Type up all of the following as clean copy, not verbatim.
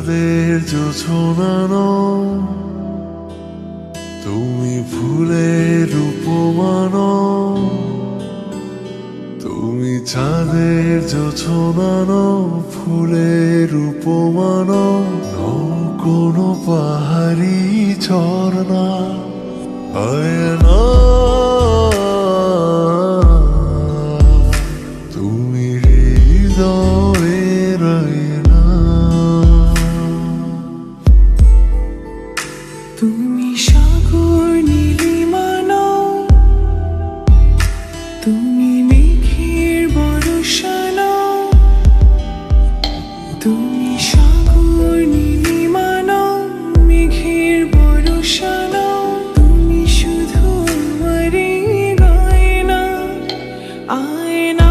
চাঁদের জোছনানো, তুমি ফুলের উপমানো, তুমি চাঁদের জোছনানো, ফুলের উপমানো, কোনো পাহাড়ি ঝর্ণা আয়না, তুমি হৃদয়ের আয়না। তুমি সাগর নীলিমানো, তুমি মেঘের বরসানো, তুমি সাগর নীলিমানো, মেঘের বরসানো, তুমি শুধু আমারই গয়না আয়না।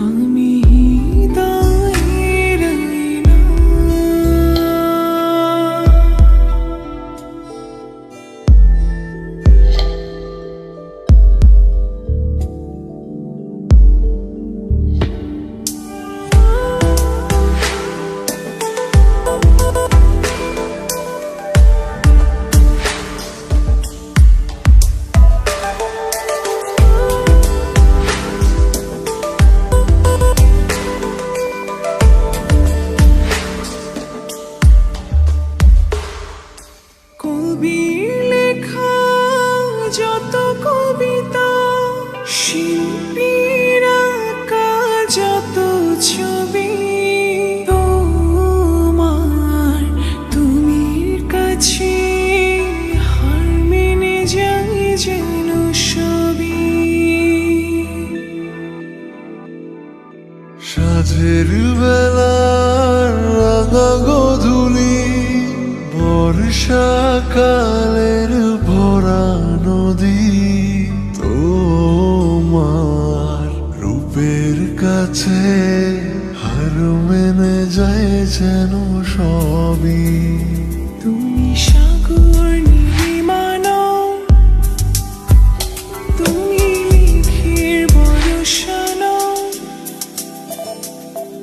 আমি হৃদয়ের আয়না। কবির লেখা যত কবিতা, শিল্পীর আঁকা যত ছবি, তোমার তুমির কাছে হার মেনে যাই যেন সবই। সাঁঝের বেলার রাঙা গোধূলি, বর্ষাকালের ভরা নদী, তোমার রূপের কাছে হার মেনে যায় যেন সবই। তুমি সাগর নীলিমানো, তুমি মেঘের বরসানো,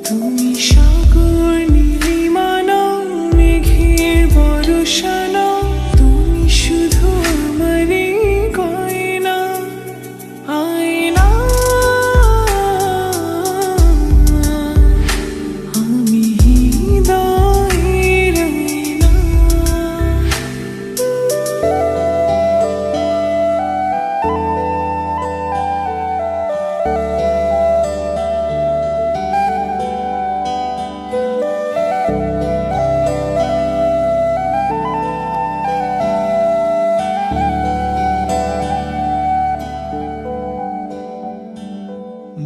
তুমি সাগর নীলিমানো, মেঘের বরসানো, তুমি শুধু আমারই গয়না আয়না। আমি হৃদয়ের আয়না।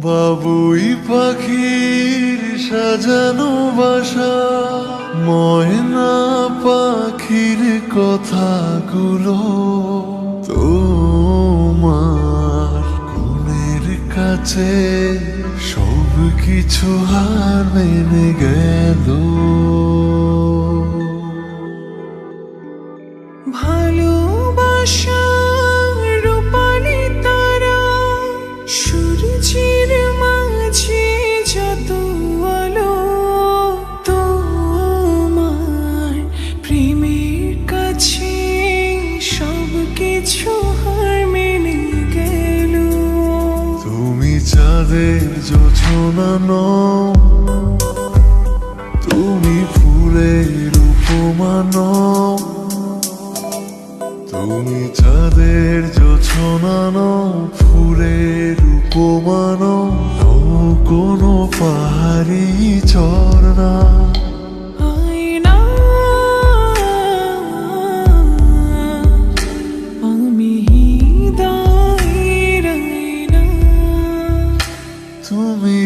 বাবুই পাখির সাজানো বাসা, ময়না পাখির কথাগুলো, তোমার গুণের কাছে সব কিছু হার মেনে গেল। ভালোবাসা রূপালি তারা, সূর্যের মাঝে যত আলো, তোমার প্রেমের কাছে সব কিছু হার মেনে গেল। তুমি চাঁদের জোছনানো, তুমি ফুলের উপমানো, তুমি চাঁদের জোছনানো, ফুলের উপমানো, কোনো পাহাড়ি ঝর্ণা আয়না। আমি হৃদয়ের আয়না। তুমি